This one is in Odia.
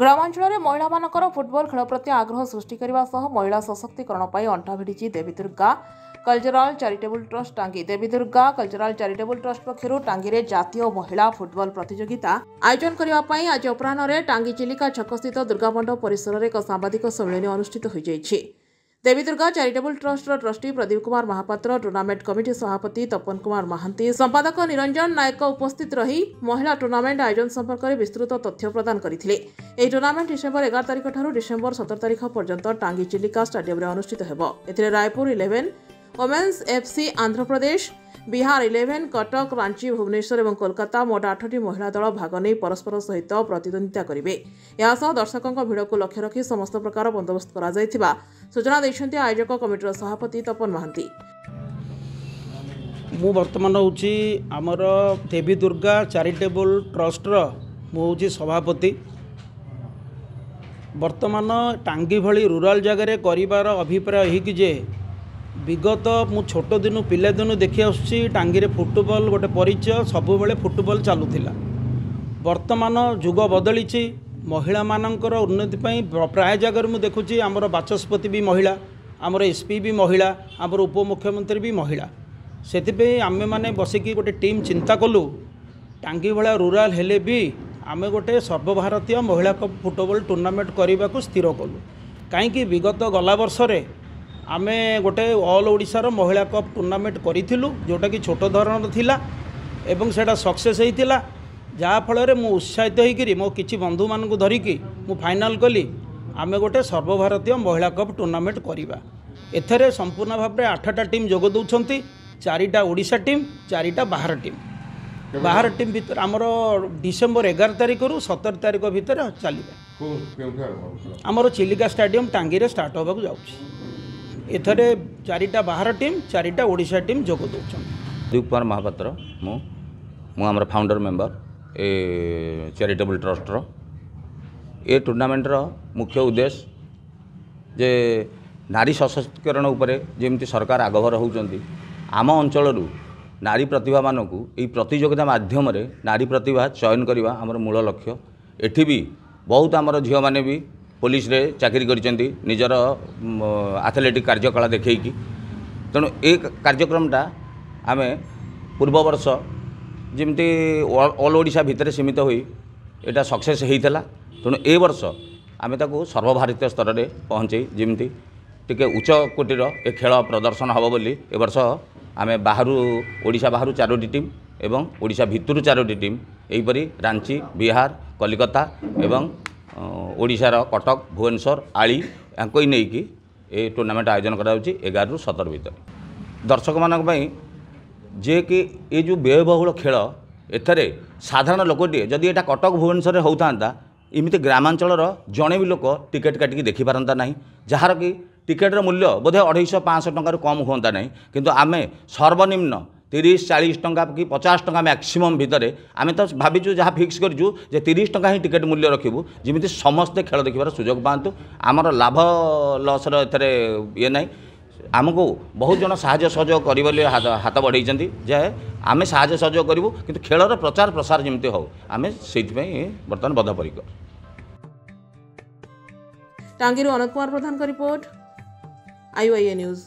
ଗ୍ରାମାଞ୍ଚଳରେ ମହିଳାମାନଙ୍କର ଫୁଟବଲ ଖେଳ ପ୍ରତି ଆଗ୍ରହ ସୃଷ୍ଟି କରିବା ସହ ମହିଳା ସଶକ୍ତିକରଣ ପାଇଁ ଅଣ୍ଟା ଭିଡ଼ିଛି Devi Durga cultural charitable trust Tangi. Devi Durga cultural charitable trust ପକ୍ଷରୁ ଟାଙ୍ଗୀରେ ଜାତୀୟ ମହିଳା ଫୁଟବଲ ପ୍ରତିଯୋଗିତା ଆୟୋଜନ କରିବା ପାଇଁ ଆଜି ଅପରାହ୍ନରେ ଟାଙ୍ଗୀ ଚିଲିକା ଛକସ୍ଥିତ ଦୁର୍ଗାମଣ୍ଡପ ପରିସରରେ ଏକ ସାମ୍ବାଦିକ ସମ୍ମିଳନୀ ଅନୁଷ୍ଠିତ ହୋଇଯାଇଛି। ଦେବୀ ଦୁର୍ଗା ଚାରିଟେବୁଲ ଟ୍ରଷ୍ଟର trustee Pradeep Kumar Mohapatra, tournament committee ସଭାପତି ତପନ କୁମାର ମହାନ୍ତି, ସମ୍ପାଦକ ନିରଞ୍ଜନ ନାୟକ ଉପସ୍ଥିତ ରହି ମହିଳା ଟୁର୍ଣ୍ଣାମେଣ୍ଟ ଆୟୋଜନ ସମ୍ପର୍କରେ ବିସ୍ତୃତ ତଥ୍ୟ ପ୍ରଦାନ କରିଥିଲେ। ଏହି ଟୁର୍ଣ୍ଣାମେଣ୍ଟ ଡିସେମ୍ବର 11 ତାରିଖଠାରୁ ଡିସେମ୍ବର 17 ତାରିଖ ପର୍ଯ୍ୟନ୍ତ ଟାଙ୍ଗୀ ଚିଲିକା ଷ୍ଟାଡିୟମରେ ଅନୁଷ୍ଠିତ ହେବ। ଏଥିରେ ରାୟପୁର 11, ଓମେନ୍ସ ଏଫ୍ସି ଆନ୍ଧ୍ରପ୍ରଦେଶ, ବିହାର 11, କଟକ, ରାଞ୍ଚି, ଭୁବନେଶ୍ୱର ଏବଂ କୋଲକାତା ମୋଟ 8ଟି ମହିଳା ଦଳ ଭାଗ ନେଇ ପରସ୍ପର ସହିତ ପ୍ରତିଦ୍ୱନ୍ଦିତା କରିବେ। ଏହାସହ ଦର୍ଶକଙ୍କ ଭିଡ଼କୁ ଲକ୍ଷ୍ୟ ରଖି ସମସ୍ତ ପ୍ରକାର ବନ୍ଦୋବସ୍ତ କରାଯାଇଥିବା ସୂଚନା ଦେଇଛନ୍ତି ଆୟୋଜକ କମିଟିର ସଭାପତି ତପନ ମହାନ୍ତି। ମୁଁ ବର୍ତ୍ତମାନ ହେଉଛି ଆମର ଦେବୀ ଦୁର୍ଗା ଚାରିଟେବୁଲ ଟ୍ରଷ୍ଟର ମୁଁ ହେଉଛି ସଭାପତି। ବର୍ତ୍ତମାନ ଟାଙ୍ଗୀ ଭଳି ରୁରାଲ ଜାଗାରେ କରିବାର ଅଭିପ୍ରାୟ ଏହିକି ଯେ ବିଗତ ମୁଁ ଛୋଟ ଦିନୁ ପିଲାଦିନୁ ଦେଖି ଆସୁଛି ଟାଙ୍ଗୀରେ ଫୁଟବଲ ଗୋଟେ ପରିଚୟ, ସବୁବେଳେ ଫୁଟବଲ ଚାଲୁଥିଲା। ବର୍ତ୍ତମାନ ଯୁଗ ବଦଳିଛି, ମହିଳାମାନଙ୍କର ଉନ୍ନତି ପାଇଁ ପ୍ରାୟ ଜାଗାରେ ମୁଁ ଦେଖୁଛି ଆମର ବାଚସ୍ପତି ବି ମହିଳା, ଆମର ଏସ୍ପି ବି ମହିଳା, ଆମର ଉପମୁଖ୍ୟମନ୍ତ୍ରୀ ବି ମହିଳା। ସେଥିପାଇଁ ଆମେମାନେ ବସିକି ଗୋଟେ ଟିମ୍ ଚିନ୍ତା କଲୁ, ଟାଙ୍ଗୀ ଭଳିଆ ରୁରାଲ ହେଲେ ବି ଆମେ ଗୋଟେ ସର୍ବଭାରତୀୟ ମହିଳା କପ୍ ଫୁଟବଲ ଟୁର୍ଣ୍ଣାମେଣ୍ଟ କରିବାକୁ ସ୍ଥିର କଲୁ। କାହିଁକି ବିଗତ ଗଲା ବର୍ଷରେ ଆମେ ଗୋଟେ ଅଲ୍ ଓଡ଼ିଶାର ମହିଳା କପ୍ ଟୁର୍ଣ୍ଣାମେଣ୍ଟ କରିଥିଲୁ, ଯେଉଁଟାକି ଛୋଟ ଧରଣର ଥିଲା ଏବଂ ସେଇଟା ସକ୍ସେସ୍ ହେଇଥିଲା। ଯାହାଫଳରେ ମୁଁ ଉତ୍ସାହିତ ହୋଇକରି ମୋ କିଛି ବନ୍ଧୁମାନଙ୍କୁ ଧରିକି ମୁଁ ଫାଇନାଲ୍ କଲି ଆମେ ଗୋଟେ ସର୍ବଭାରତୀୟ ମହିଳା କପ୍ ଟୁର୍ଣ୍ଣାମେଣ୍ଟ କରିବା। ଏଥିରେ ସମ୍ପୂର୍ଣ୍ଣ ଭାବରେ 8ଟା ଟିମ୍ ଯୋଗ ଦେଉଛନ୍ତି, 4ଟା ଓଡ଼ିଶା ଟିମ୍, 4ଟା ବାହାର ଟିମ୍। ବାହାର ଟିମ୍ ଭିତରେ ଆମର ଡିସେମ୍ବର 11 ତାରିଖରୁ 17 ତାରିଖ ଭିତରେ ଚାଲିବ। ଆମର ଚିଲିକା ଷ୍ଟାଡିୟମ ଟାଙ୍ଗୀରେ ଷ୍ଟାର୍ଟ ହେବାକୁ ଯାଉଛି। ଏଥିରେ 4ଟା ବାହାର ଟିମ୍, 4ଟା ଓଡ଼ିଶା ଟିମ୍ ଯୋଗ ଦେଉଛନ୍ତି। ପ୍ରଦୀପ କୁମାର ମହାପାତ୍ର, ମୁଁ ଆମର ଫାଉଣ୍ଡର ମେମ୍ବର ଏ ଚାରିଟେବୁଲ ଟ୍ରଷ୍ଟର। ଏ ଟୁର୍ଣ୍ଣାମେଣ୍ଟର ମୁଖ୍ୟ ଉଦ୍ଦେଶ୍ୟ ଯେ ନାରୀ ସଶକ୍ତିକରଣ ଉପରେ ଯେମିତି ସରକାର ଆଗଭର ହେଉଛନ୍ତି, ଆମ ଅଞ୍ଚଳରୁ ନାରୀ ପ୍ରତିଭାମାନଙ୍କୁ ଏହି ପ୍ରତିଯୋଗିତା ମାଧ୍ୟମରେ ନାରୀ ପ୍ରତିଭା ଚୟନ କରିବା ଆମର ମୂଳ ଲକ୍ଷ୍ୟ। ଏଠି ବି ବହୁତ ଆମର ଝିଅମାନେ ବି ପୋଲିସରେ ଚାକିରି କରିଛନ୍ତି ନିଜର ଆଥଲେଟିକ୍ କାର୍ଯ୍ୟକଳା ଦେଖେଇକି। ତେଣୁ ଏ କାର୍ଯ୍ୟକ୍ରମଟା ଆମେ ପୂର୍ବ ବର୍ଷ ଯେମିତି ଅଲ୍ ଓଡ଼ିଶା ଭିତରେ ସୀମିତ ହୋଇ ଏଇଟା ସକ୍ସେସ୍ ହେଇଥିଲା। ତେଣୁ ଏ ବର୍ଷ ଆମେ ତାକୁ ସର୍ବଭାରତୀୟ ସ୍ତରରେ ପହଞ୍ଚେଇ ଯେମିତି ଟିକେ ଉଚ୍ଚ କୋଟିର ଏ ଖେଳ ପ୍ରଦର୍ଶନ ହେବ ବୋଲି ଏ ବର୍ଷ ଆମେ ବାହାରୁ ଓଡ଼ିଶା ବାହାରୁ 4ଟି ଟିମ୍ ଏବଂ ଓଡ଼ିଶା ଭିତରୁ 4ଟି ଟିମ୍ ଏହିପରି ରାଞ୍ଚି, ବିହାର, କଲିକତା ଏବଂ ଓଡ଼ିଶାର କଟକ, ଭୁବନେଶ୍ୱର, ଆଳି ୟାଙ୍କୁ ନେଇକି ଏ ଟୁର୍ଣ୍ଣାମେଣ୍ଟ ଆୟୋଜନ କରାଯାଉଛି 11ରୁ 17 ଭିତରେ। ଦର୍ଶକମାନଙ୍କ ପାଇଁ ଯିଏକି ଏ ଯେଉଁ ବ୍ୟୟବହୁଳ ଖେଳ, ଏଥିରେ ସାଧାରଣ ଲୋକଟିଏ ଯଦି ଏଇଟା କଟକ ଭୁବନେଶ୍ୱରରେ ହେଉଥାନ୍ତା, ଏମିତି ଗ୍ରାମାଞ୍ଚଳର ଜଣେ ବି ଲୋକ ଟିକେଟ୍ କାଟିକି ଦେଖିପାରନ୍ତା ନାହିଁ, ଯାହାର କି ଟିକେଟ୍ର ମୂଲ୍ୟ ବୋଧେ 250-500 ଟଙ୍କାରୁ କମ୍ ହୁଅନ୍ତା ନାହିଁ। କିନ୍ତୁ ଆମେ ସର୍ବନିମ୍ନ 30-40 ଟଙ୍କା କି 50 ଟଙ୍କା ମ୍ୟାକ୍ସିମମ୍ ଭିତରେ ଆମେ ତ ଭାବିଛୁ, ଯାହା ଫିକ୍ସ କରିଛୁ ଯେ 30 ଟଙ୍କା ହିଁ ଟିକେଟ୍ ମୂଲ୍ୟ ରଖିବୁ, ଯେମିତି ସମସ୍ତେ ଖେଳ ଦେଖିବାର ସୁଯୋଗ ପାଆନ୍ତୁ। ଆମର ଲାଭ ଲସ୍ର ଏଥିରେ ଇଏ ନାହିଁ। ଆମକୁ ବହୁତ ଜଣ ସାହାଯ୍ୟ ସହଯୋଗ କରିବ ବୋଲି ହାତ ବଢ଼େଇଛନ୍ତି ଯେ ଆମେ ସାହାଯ୍ୟ ସହଯୋଗ କରିବୁ, କିନ୍ତୁ ଖେଳର ପ୍ରଚାର ପ୍ରସାର ଯେମିତି ହେଉ ଆମେ ସେଇଥିପାଇଁ ବର୍ତ୍ତମାନ ବଦ୍ଧପରିକର। ଟାଙ୍ଗୀରୁ ଅନନ୍ତ କୁମାର ପ୍ରଧାନଙ୍କ ରିପୋର୍ଟ, IYA ନ୍ୟୁଜ୍।